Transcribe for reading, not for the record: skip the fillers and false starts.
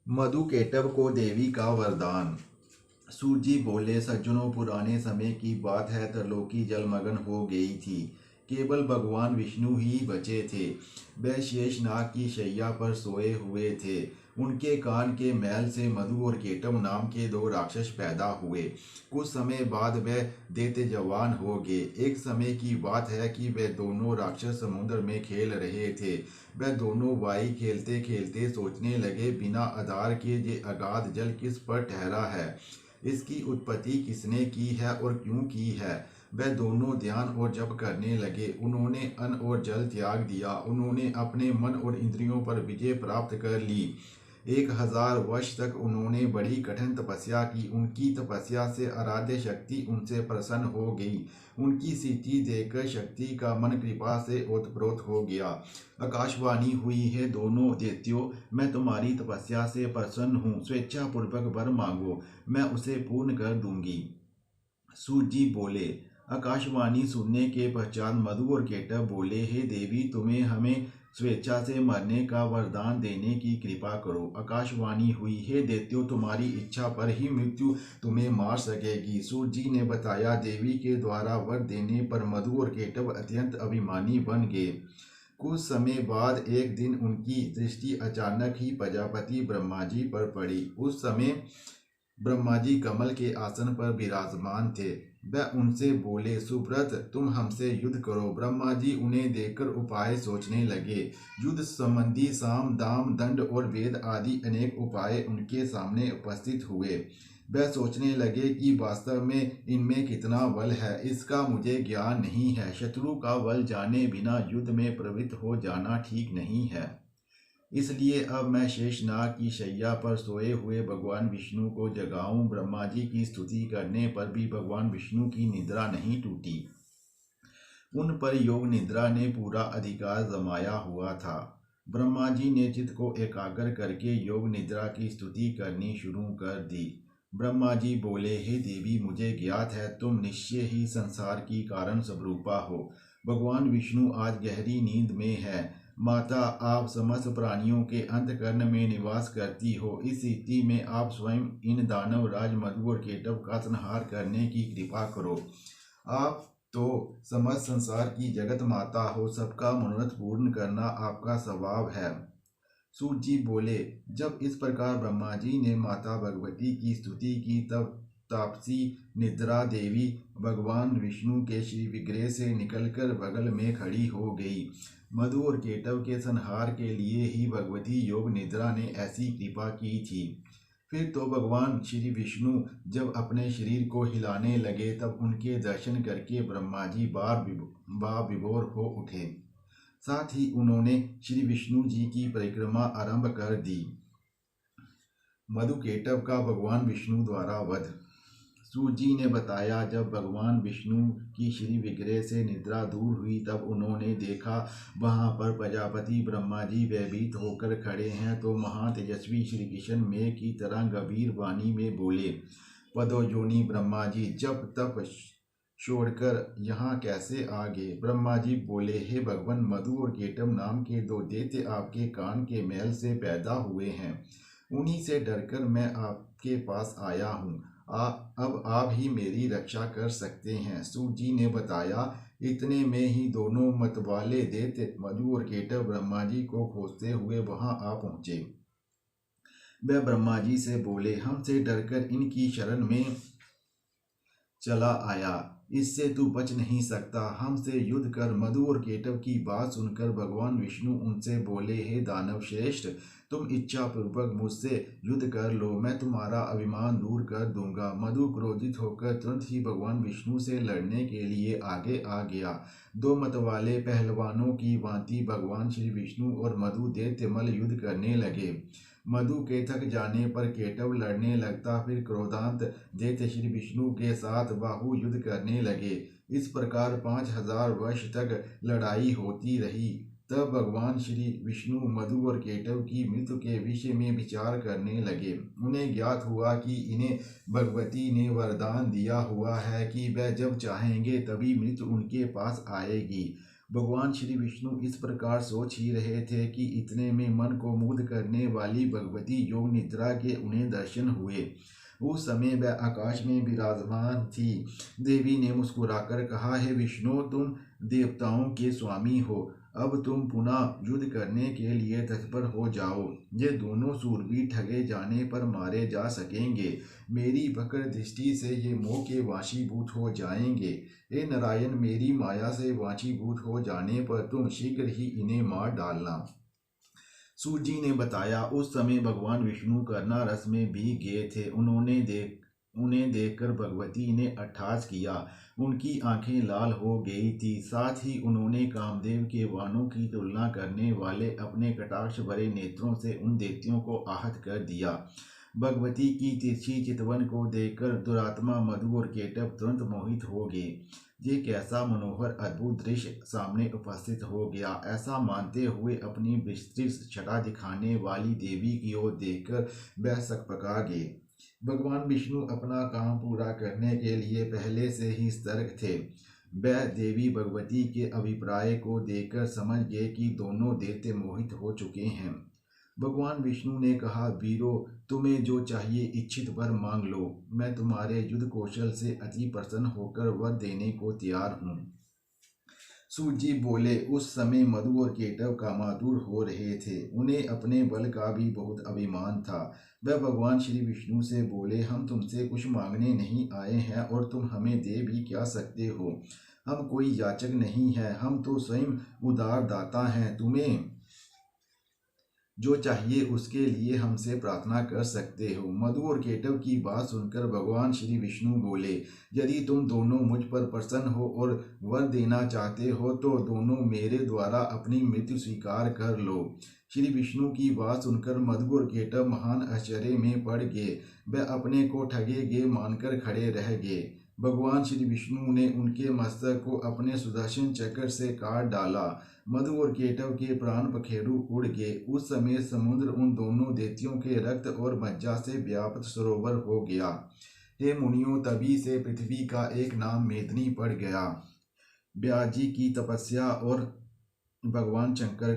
मधुकेटव को देवी का वरदान। सूत जी बोले, सज्जनों, पुराने समय की बात है। त्रिलोकी जलमग्न हो गई थी। केवल भगवान विष्णु ही बचे थे। वह शेषनाग की शैया पर सोए हुए थे। उनके कान के मैल से मधु और केटव नाम के दो राक्षस पैदा हुए। कुछ समय बाद वह दैत्य जवान हो गए। एक समय की बात है कि वह दोनों राक्षस समुद्र में खेल रहे थे। वह दोनों भाई खेलते खेलते सोचने लगे, बिना आधार के ये अगाध जल किस पर ठहरा है, इसकी उत्पत्ति किसने की है और क्यों की है। वह दोनों ध्यान और जप करने लगे। उन्होंने अन्न और जल त्याग दिया। उन्होंने अपने मन और इंद्रियों पर विजय प्राप्त कर ली। 1000 वर्ष तक उन्होंने बड़ी कठिन तपस्या की। उनकी तपस्या से आराध्य शक्ति उनसे प्रसन्न हो गई। उनकी स्थिति देखकर शक्ति का मन कृपा से ओतप्रोत हो गया। आकाशवाणी हुई है, दोनों दैत्यों, मैं तुम्हारी तपस्या से प्रसन्न हूँ। स्वेच्छापूर्वक वर मांगो, मैं उसे पूर्ण कर दूंगी। सूत जी बोले। आकाशवाणी सुनने के पश्चात मधु और केटव बोले, हे देवी, तुम्हें हमें स्वेच्छा से मरने का वरदान देने की कृपा करो। आकाशवाणी हुई, हे दैत्यों, तुम्हारी इच्छा पर ही मृत्यु तुम्हें मार सकेगी। सूत जी ने बताया, देवी के द्वारा वर देने पर मधु और केटव अत्यंत अभिमानी बन गए। कुछ समय बाद एक दिन उनकी दृष्टि अचानक ही प्रजापति ब्रह्मा जी पर पड़ी। उस समय ब्रह्मा जी कमल के आसन पर विराजमान थे। वह उनसे बोले, सुब्रत, तुम हमसे युद्ध करो। ब्रह्मा जी उन्हें देखकर उपाय सोचने लगे। युद्ध संबंधी साम दाम दंड और वेद आदि अनेक उपाय उनके सामने उपस्थित हुए। वह सोचने लगे कि वास्तव में इनमें कितना बल है, इसका मुझे ज्ञान नहीं है। शत्रु का बल जाने बिना युद्ध में प्रवृत्त हो जाना ठीक नहीं है। इसलिए अब मैं शेषनाग की शैया पर सोए हुए भगवान विष्णु को जगाऊं। ब्रह्मा जी की स्तुति करने पर भी भगवान विष्णु की निद्रा नहीं टूटी। उन पर योग निद्रा ने पूरा अधिकार जमाया हुआ था। ब्रह्मा जी ने चित्त को एकाग्र करके योग निद्रा की स्तुति करनी शुरू कर दी। ब्रह्मा जी बोले, हे देवी, मुझे ज्ञात है तुम निश्चय ही संसार की कारण स्वरूपा हो। भगवान विष्णु आज गहरी नींद में है। माता, आप समस्त प्राणियों के अंतकरण में निवास करती हो। इस स्थिति में आप स्वयं इन दानव राज मधु और केटव का संहार करने की कृपा करो। आप तो समस्त संसार की जगत माता हो। सबका मनोरथ पूर्ण करना आपका स्वभाव है। सूत जी बोले, जब इस प्रकार ब्रह्मा जी ने माता भगवती की स्तुति की, तब तापसी निद्रा देवी भगवान विष्णु के श्री विग्रह से निकलकर बगल में खड़ी हो गई। मधु और केटव के संहार के लिए ही भगवती योग निद्रा ने ऐसी कृपा की थी। फिर तो भगवान श्री विष्णु जब अपने शरीर को हिलाने लगे, तब उनके दर्शन करके ब्रह्मा जी बार विभोर हो उठे। साथ ही उन्होंने श्री विष्णु जी की परिक्रमा आरंभ कर दी। मधुकेटव का भगवान विष्णु द्वारा वध। सूत जी ने बताया, जब भगवान विष्णु की श्री विग्रह से निद्रा दूर हुई, तब उन्होंने देखा वहां पर प्रजापति ब्रह्मा जी भयभीत होकर खड़े हैं। तो महान तेजस्वी श्री कृष्ण मेघ की तरह गंभीर वाणी में बोले, पदोजोनी ब्रह्मा जी, जब तप छोड़कर यहाँ कैसे आ गए। ब्रह्मा जी बोले, हे भगवान, मधु और केटव नाम के दो दैत्य आपके कान के मैल से पैदा हुए हैं। उन्हीं से डरकर मैं आपके पास आया हूँ। अब आप ही मेरी रक्षा कर सकते हैं। सूत जी ने बताया, इतने में ही दोनों मतवाले दैत्य मधु और केटव ब्रह्मा जी को खोजते हुए वहां आ पहुंचे। वह ब्रह्मा जी से बोले, हमसे डरकर इनकी शरण में चला आया, इससे तू बच नहीं सकता। हमसे युद्ध कर। मधु और केटव की बात सुनकर भगवान विष्णु उनसे बोले, हे दानव श्रेष्ठ, तुम इच्छा पूर्वक मुझसे युद्ध कर लो, मैं तुम्हारा अभिमान दूर कर दूंगा। मधु क्रोधित होकर तुरंत ही भगवान विष्णु से लड़ने के लिए आगे आ गया। दो मत वाले पहलवानों की भांति भगवान श्री विष्णु और मधु दैत्यमल युद्ध करने लगे। मधु के थक जाने पर केटव लड़ने लगता। फिर क्रोधांत दैत्य श्री विष्णु के साथ बाहु युद्ध करने लगे। इस प्रकार 5000 वर्ष तक लड़ाई होती रही। तब भगवान श्री विष्णु मधु और केटव की मृत्यु के विषय में विचार करने लगे। उन्हें ज्ञात हुआ कि इन्हें भगवती ने वरदान दिया हुआ है कि वह जब चाहेंगे तभी मृत्यु उनके पास आएगी। भगवान श्री विष्णु इस प्रकार सोच ही रहे थे कि इतने में मन को मुग्ध करने वाली भगवती योग निद्रा के उन्हें दर्शन हुए। उस समय वह आकाश में विराजमान थी। देवी ने मुस्कुराकर कहा, हे विष्णु, तुम देवताओं के स्वामी हो, अब तुम पुनः युद्ध करने के लिए तत्पर हो जाओ। ये दोनों शूरवीर ठगे जाने पर मारे जा सकेंगे। मेरी वक्र दृष्टि से ये मोह के वाशीभूत हो जाएंगे। हे नारायण, मेरी माया से वाशीभूत हो जाने पर तुम शीघ्र ही इन्हें मार डालना। सूत जी ने बताया, उस समय भगवान विष्णु करना रस में भी गए थे। उन्हें देखकर भगवती ने अट्ठास किया। उनकी आंखें लाल हो गई थी। साथ ही उन्होंने कामदेव के बाणों की तुलना करने वाले अपने कटाक्ष भरे नेत्रों से उन दैत्यों को आहत कर दिया। भगवती की तिरछी चितवन को देखकर दुरात्मा मधु और केटव तुरंत मोहित हो गए। ये कैसा मनोहर अद्भुत दृश्य सामने उपस्थित हो गया। ऐसा मानते हुए अपनी विस्तृत छटा दिखाने वाली देवी की ओर देखकर वह सकपका गए। भगवान विष्णु अपना काम पूरा करने के लिए पहले से ही सतर्क थे। वह देवी भगवती के अभिप्राय को देखकर समझ गए कि दोनों दैत्य मोहित हो चुके हैं। भगवान विष्णु ने कहा, वीरों, तुम्हें जो चाहिए इच्छित वर मांग लो। मैं तुम्हारे युद्ध कौशल से अति प्रसन्न होकर वर देने को तैयार हूँ। सूत जी बोले, उस समय मधु और केटव कामातुर हो रहे थे। उन्हें अपने बल का भी बहुत अभिमान था। वह भगवान श्री विष्णु से बोले, हम तुमसे कुछ मांगने नहीं आए हैं और तुम हमें दे भी क्या सकते हो। हम कोई याचक नहीं है, हम तो स्वयं उदार दाता हैं। तुम्हें जो चाहिए उसके लिए हमसे प्रार्थना कर सकते हो। मधु और केटव की बात सुनकर भगवान श्री विष्णु बोले, यदि तुम दोनों मुझ पर प्रसन्न हो और वर देना चाहते हो तो दोनों मेरे द्वारा अपनी मृत्यु स्वीकार कर लो। श्री विष्णु की बात सुनकर मधु और केटव महान आश्चर्य में पड़ गए। वह अपने को ठगे गए मानकर खड़े रह गए। भगवान श्री विष्णु ने उनके मस्तक को अपने सुदर्शन चक्र से काट डाला। मधु और केटव के प्राण पखेरु उड़ गए। उस समय समुद्र उन दोनों दैत्यों के रक्त और मज्जा से व्याप्त सरोवर हो गया। हे मुनियों, तभी से पृथ्वी का एक नाम मेदिनी पड़ गया। ब्यास जी की तपस्या और भगवान शंकर